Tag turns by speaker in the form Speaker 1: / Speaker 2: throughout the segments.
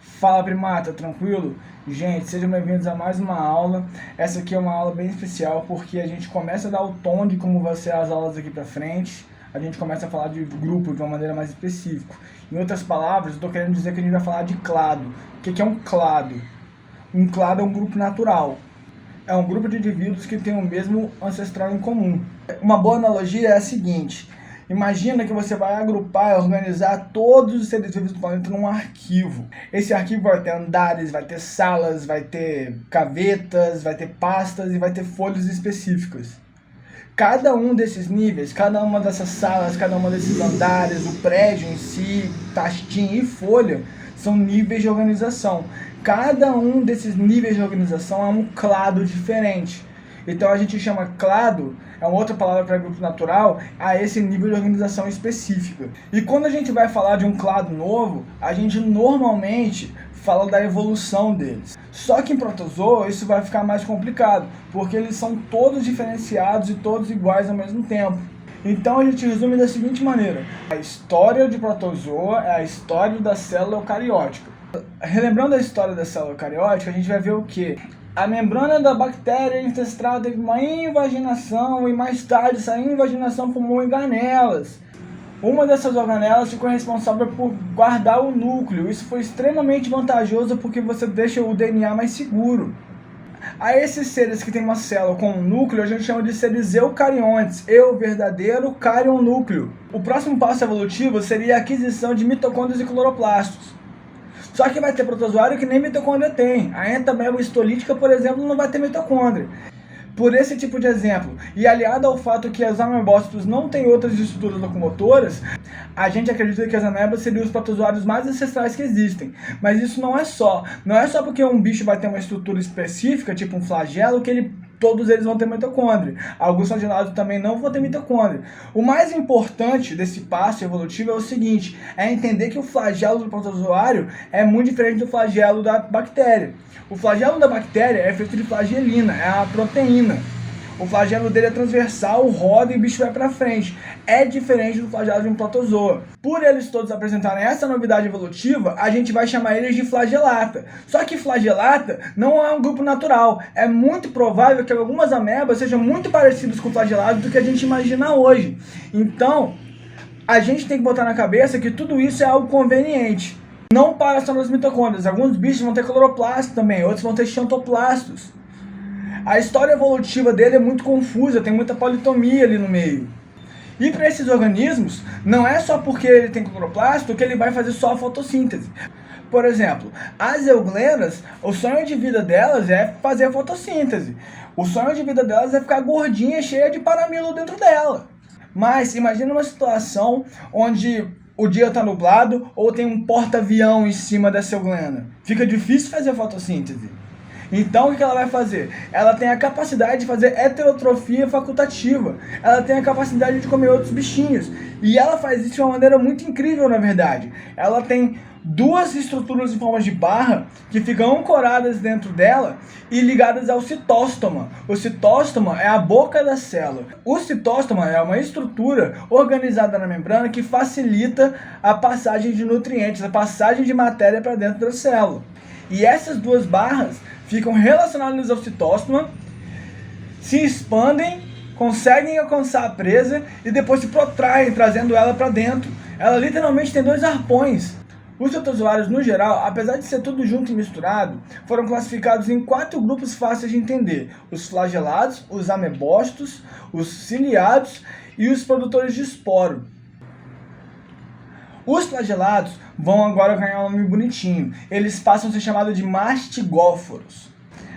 Speaker 1: Fala primata, tranquilo? Gente, sejam bem-vindos a mais uma aula. Essa aqui é uma aula bem especial porque a gente começa a dar o tom de como vai ser as aulas aqui pra frente. A gente começa a falar de grupo de uma maneira mais específica. Em outras palavras, eu estou querendo dizer que a gente vai falar de clado. O que é um clado? Um clado é um grupo natural. É um grupo de indivíduos que tem o mesmo ancestral em comum. Uma boa analogia é a seguinte: imagina que você vai agrupar e organizar todos os seres vivos do planeta num arquivo. Esse arquivo vai ter andares, vai ter salas, vai ter gavetas, vai ter pastas e vai ter folhas específicas. Cada um desses níveis, cada uma dessas salas, cada uma desses andares, o prédio em si, pastinha e folha, são níveis de organização. Cada um desses níveis de organização é um clado diferente. Então a gente chama clado, é uma outra palavra para grupo natural, a esse nível de organização específica. E quando a gente vai falar de um clado novo, a gente normalmente fala da evolução deles. Só que em protozoa isso vai ficar mais complicado, porque eles são todos diferenciados e todos iguais ao mesmo tempo. Então a gente resume da seguinte maneira: a história de protozoa é a história da célula eucariótica. Relembrando a história da célula eucariótica, a gente vai ver o quê? A membrana da bactéria ancestral teve uma invaginação e mais tarde essa invaginação formou organelas. Uma dessas organelas ficou responsável por guardar o núcleo. Isso foi extremamente vantajoso porque você deixa o DNA mais seguro. A esses seres que têm uma célula com um núcleo, a gente chama de seres eucariontes, verdadeiro carionúcleo. O próximo passo evolutivo seria a aquisição de mitocôndrias e cloroplastos. Só que vai ter protozoário que nem mitocôndria tem. A entamoeba histolítica, por exemplo, não vai ter mitocôndria. Por esse tipo de exemplo, e aliado ao fato que os amebócitos não têm outras estruturas locomotoras, a gente acredita que as amebas seriam os protozoários mais ancestrais que existem. Mas isso não é só porque um bicho vai ter uma estrutura específica, tipo um flagelo, que todos eles vão ter mitocôndria. Alguns flagelados também não vão ter mitocôndria. O mais importante desse passo evolutivo é o seguinte: é entender que o flagelo do protozoário é muito diferente do flagelo da bactéria. O flagelo da bactéria é feito de flagelina, é a proteína. O flagelo dele é transversal, roda e o bicho vai pra frente. É diferente do flagelo de um protozoa. Por eles todos apresentarem essa novidade evolutiva, a gente vai chamar eles de flagelata. Só que flagelata não é um grupo natural. É muito provável que algumas amebas sejam muito parecidas com flagelados do que a gente imagina hoje. Então, a gente tem que botar na cabeça que tudo isso é algo conveniente. Não para só nas mitocôndrias. Alguns bichos vão ter cloroplasto também, outros vão ter xantoplastos. A história evolutiva dele é muito confusa, tem muita politomia ali no meio. E para esses organismos, não é só porque ele tem cloroplasto que ele vai fazer só a fotossíntese. Por exemplo, as euglenas, o sonho de vida delas é fazer a fotossíntese. O sonho de vida delas é ficar gordinha, cheia de paramilo dentro dela. Mas imagina uma situação onde o dia está nublado ou tem um porta-avião em cima dessa euglena. Fica difícil fazer a fotossíntese. Então o que ela vai fazer? Ela tem a capacidade de fazer heterotrofia facultativa. Ela tem a capacidade de comer outros bichinhos. E ela faz isso de uma maneira muito incrível, na verdade. Ela tem duas estruturas em forma de barra que ficam ancoradas dentro dela e ligadas ao citóstoma. O citóstoma é a boca da célula. O citóstoma é uma estrutura organizada na membrana que facilita a passagem de nutrientes, a passagem de matéria para dentro da célula. E essas duas barras ficam relacionadas ao citóstoma, se expandem, conseguem alcançar a presa e depois se protraem, trazendo ela para dentro. Ela literalmente tem dois arpões. Os protozoários, no geral, apesar de ser tudo junto e misturado, foram classificados em 4 grupos fáceis de entender: os flagelados, os amebócitos, os ciliados e os produtores de esporo. Os flagelados vão agora ganhar um nome bonitinho. Eles passam a ser chamados de mastigóforos.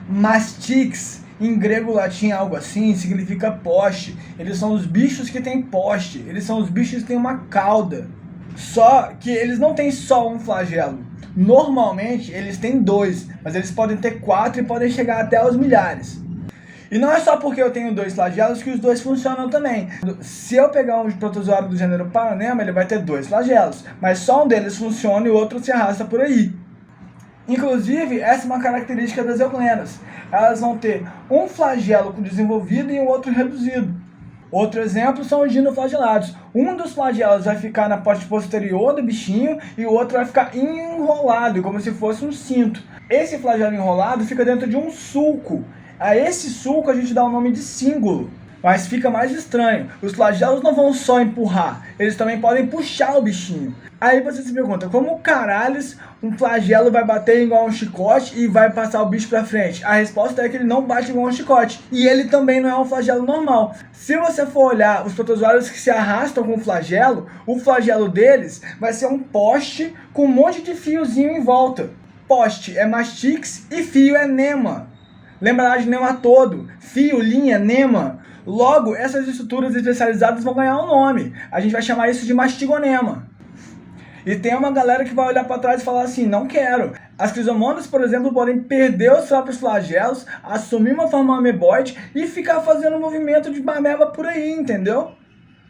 Speaker 1: Mastix, em grego latim, algo assim, significa poste. Eles são os bichos que têm poste. Eles são os bichos que têm uma cauda. Só que eles não têm só um flagelo. Normalmente eles têm 2, mas eles podem ter 4 e podem chegar até aos milhares. E não é só porque eu tenho 2 flagelos que os 2 funcionam também. Se eu pegar um protozoário do gênero Paranema, ele vai ter 2 flagelos, mas só um deles funciona e o outro se arrasta por aí. Inclusive, essa é uma característica das euglenas. Elas vão ter um flagelo desenvolvido e um outro reduzido. Outro exemplo são os dinoflagelados. Um dos flagelos vai ficar na parte posterior do bichinho e o outro vai ficar enrolado, como se fosse um cinto. Esse flagelo enrolado fica dentro de um sulco. A esse sulco a gente dá o nome de cíngulo. Mas fica mais estranho. Os flagelos não vão só empurrar, eles também podem puxar o bichinho. Aí você se pergunta, como caralhos um flagelo vai bater igual um chicote e vai passar o bicho pra frente? A resposta é que ele não bate igual um chicote. E ele também não é um flagelo normal. Se você for olhar os protozoários que se arrastam com o flagelo deles vai ser um poste com um monte de fiozinho em volta. Poste é mastix e fio é nema. Lembra lá de nematodo, fio, linha, nema. Logo, essas estruturas especializadas vão ganhar um nome. A gente vai chamar isso de mastigonema. E tem uma galera que vai olhar para trás e falar assim, não quero. As crisomonas, por exemplo, podem perder os próprios flagelos, assumir uma forma ameboide e ficar fazendo movimento de ameba por aí, entendeu?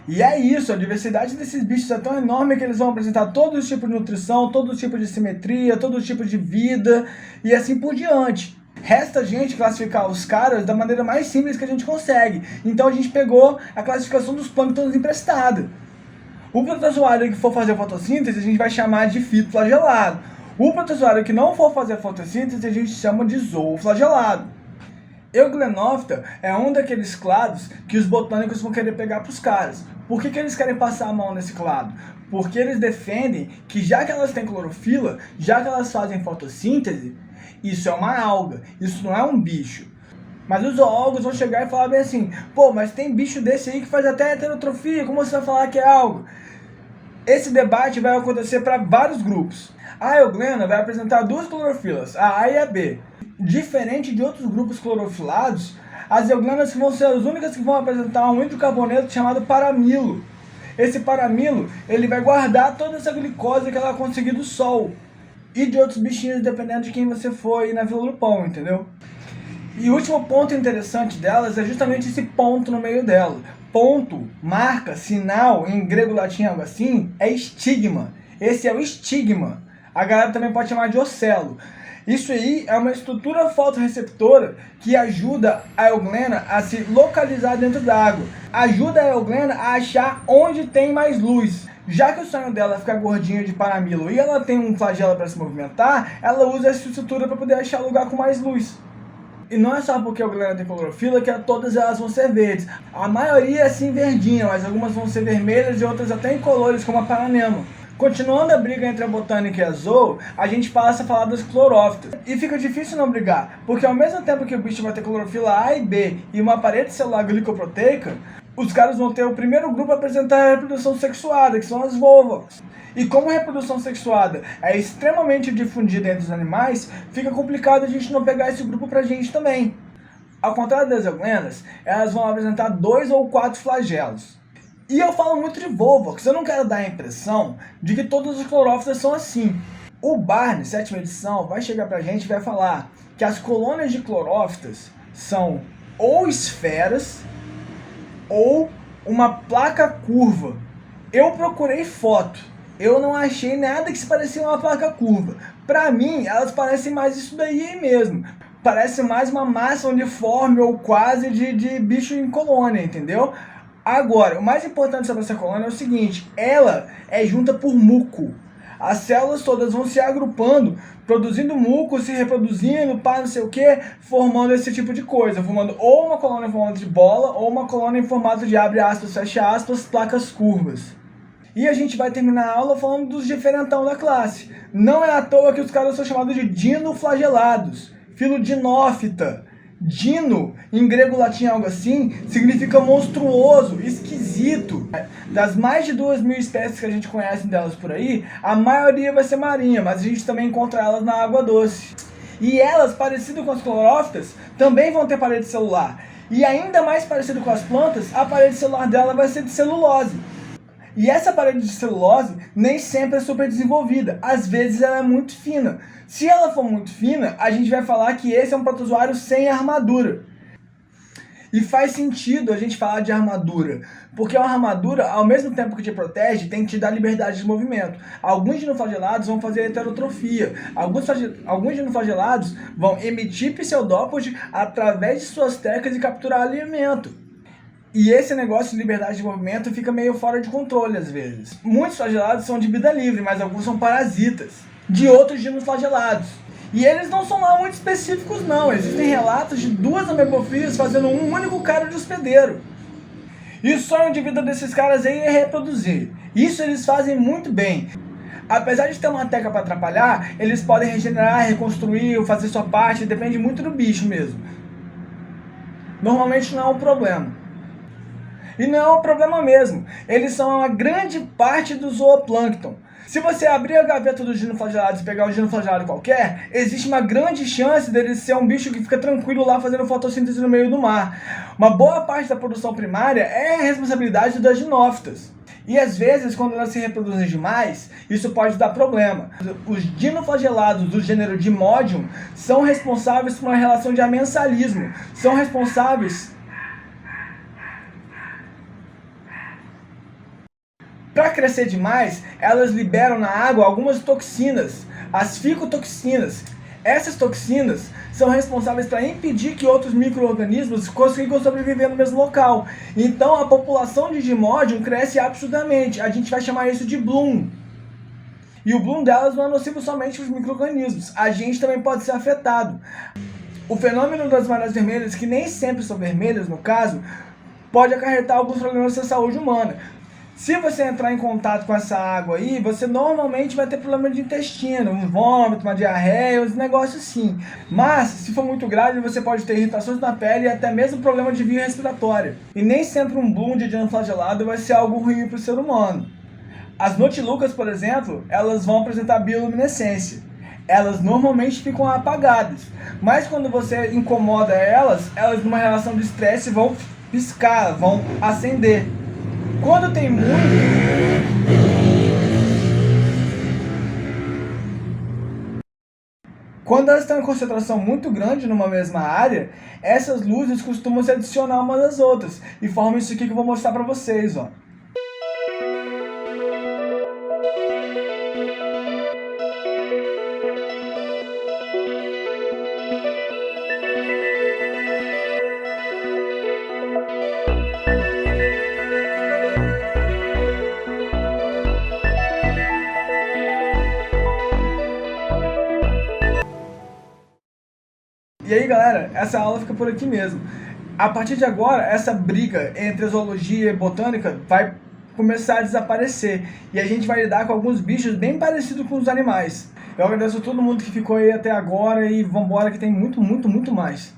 Speaker 1: E é isso, a diversidade desses bichos é tão enorme que eles vão apresentar todos os tipos de nutrição, todos os tipos de simetria, todos os tipos de vida e assim por diante. Resta a gente classificar os caras da maneira mais simples que a gente consegue. Então a gente pegou a classificação dos plânctons emprestada. O protozoário que for fazer fotossíntese a gente vai chamar de fitoflagelado. O protozoário que não for fazer fotossíntese a gente chama de zooflagelado. Euglenófita é um daqueles clados que os botânicos vão querer pegar para os caras. Por que eles querem passar a mão nesse clado? Porque eles defendem que já que elas têm clorofila, já que elas fazem fotossíntese, isso é uma alga, isso não é um bicho. Mas os zoólogos vão chegar e falar bem assim, pô, mas tem bicho desse aí que faz até heterotrofia, como você vai falar que é alga? Esse debate vai acontecer para vários grupos. A euglena vai apresentar duas clorofilas, a A e a B. Diferente de outros grupos clorofilados, as euglenas vão ser as únicas que vão apresentar um hidrocarboneto chamado paramilo. Esse paramilo, ele vai guardar toda essa glicose que ela conseguiu do sol. E de outros bichinhos, dependendo de quem você for aí na Vila do Pão, entendeu? E o último ponto interessante delas é justamente esse ponto no meio dela. Ponto, marca, sinal, em grego, latim, algo assim, é estigma. Esse é o estigma. A galera também pode chamar de ocelo. Isso aí é uma estrutura fotorreceptora que ajuda a euglena a se localizar dentro da água. Ajuda a euglena a achar onde tem mais luz. Já que o sonho dela é ficar gordinha de paramilo e ela tem um flagelo para se movimentar, ela usa essa estrutura para poder achar lugar com mais luz. E não é só porque a euglena tem clorofila que todas elas vão ser verdes. A maioria é sim verdinha, mas algumas vão ser vermelhas e outras até incolores, como a paranema. Continuando a briga entre a botânica e a zoo, a gente passa a falar das clorófitas. E fica difícil não brigar, porque ao mesmo tempo que o bicho vai ter clorofila A e B e uma parede celular glicoproteica, os caras vão ter o primeiro grupo a apresentar a reprodução sexuada, que são as volvas. E como a reprodução sexuada é extremamente difundida entre os animais, fica complicado a gente não pegar esse grupo pra gente também. Ao contrário das euglenas, elas vão apresentar 2 ou 4 flagelos. E eu falo muito de volvox, eu não quero dar a impressão de que todos os clorófitas são assim. O Barney, 7ª edição, vai chegar pra gente e vai falar que as colônias de clorófitas são ou esferas ou uma placa curva. Eu procurei foto, eu não achei nada que se parecia uma placa curva. Pra mim, elas parecem mais isso daí mesmo. Parece mais uma massa uniforme ou quase de bicho em colônia, entendeu? Agora, o mais importante sobre essa colônia é o seguinte, ela é junta por muco. As células todas vão se agrupando, produzindo muco, se reproduzindo, pá, não sei o que, formando esse tipo de coisa. Formando ou uma colônia em formato de bola, ou uma colônia em formato de abre aspas, fecha aspas, placas curvas. E a gente vai terminar a aula falando dos diferentão da classe. Não é à toa que os caras são chamados de dinoflagelados, filodinófita. Dino, em grego, latim, algo assim, significa monstruoso, esquisito. Das mais de 2.000 espécies que a gente conhece delas por aí, a maioria vai ser marinha, mas a gente também encontra elas na água doce. E elas, parecidas com as clorófitas, também vão ter parede celular. E ainda mais parecido com as plantas, a parede celular dela vai ser de celulose. E essa parede de celulose nem sempre é super desenvolvida, às vezes ela é muito fina. Se ela for muito fina, a gente vai falar que esse é um protozoário sem armadura. E faz sentido a gente falar de armadura, porque a armadura, ao mesmo tempo que te protege, tem que te dar liberdade de movimento. Alguns dinoflagelados vão fazer heterotrofia, alguns dinoflagelados vão emitir pseudópode através de suas tecas e capturar alimento. E esse negócio de liberdade de movimento fica meio fora de controle às vezes. Muitos flagelados são de vida livre, mas alguns são parasitas de outros dinoflagelados. E eles não são lá muito específicos não, existem relatos de 2 amebofilias fazendo um único cara de hospedeiro. E o sonho de vida desses caras aí é reproduzir. Isso eles fazem muito bem. Apesar de ter uma teca para atrapalhar, eles podem regenerar, reconstruir ou fazer sua parte, depende muito do bicho mesmo. Normalmente não é um problema. E não é um problema mesmo, eles são uma grande parte do zooplâncton. Se você abrir a gaveta dos dinoflagelados e pegar um dinoflagelado qualquer, existe uma grande chance dele ser um bicho que fica tranquilo lá fazendo fotossíntese no meio do mar. Uma boa parte da produção primária é a responsabilidade das dinófitas. E às vezes, quando elas se reproduzem demais, isso pode dar problema. Os dinoflagelados do gênero Dimodium são responsáveis por uma relação de amensalismo. São responsáveis para crescer demais, elas liberam na água algumas toxinas, as ficotoxinas. Essas toxinas são responsáveis para impedir que outros micro-organismos consigam sobreviver no mesmo local. Então a população de Dimodium cresce absurdamente, a gente vai chamar isso de bloom. E o bloom delas não é nocivo somente para os micro-organismos, a gente também pode ser afetado. O fenômeno das marés vermelhas, que nem sempre são vermelhas no caso, pode acarretar alguns problemas à saúde humana. Se você entrar em contato com essa água aí, você normalmente vai ter problema de intestino, um vômito, uma diarreia, uns negócios assim. Mas, se for muito grave, você pode ter irritações na pele e até mesmo problema de via respiratória. E nem sempre um bloom de dinoflagelado vai ser algo ruim para o ser humano. As notilucas, por exemplo, elas vão apresentar bioluminescência. Elas normalmente ficam apagadas, mas quando você incomoda elas numa relação de estresse vão piscar, vão acender. Quando tem muito, quando elas estão em concentração muito grande numa mesma área, essas luzes costumam se adicionar umas às outras e formam isso aqui que eu vou mostrar para vocês, ó. E aí galera, essa aula fica por aqui mesmo. A partir de agora, essa briga entre zoologia e botânica vai começar a desaparecer. E a gente vai lidar com alguns bichos bem parecidos com os animais. Eu agradeço a todo mundo que ficou aí até agora e vambora que tem muito mais.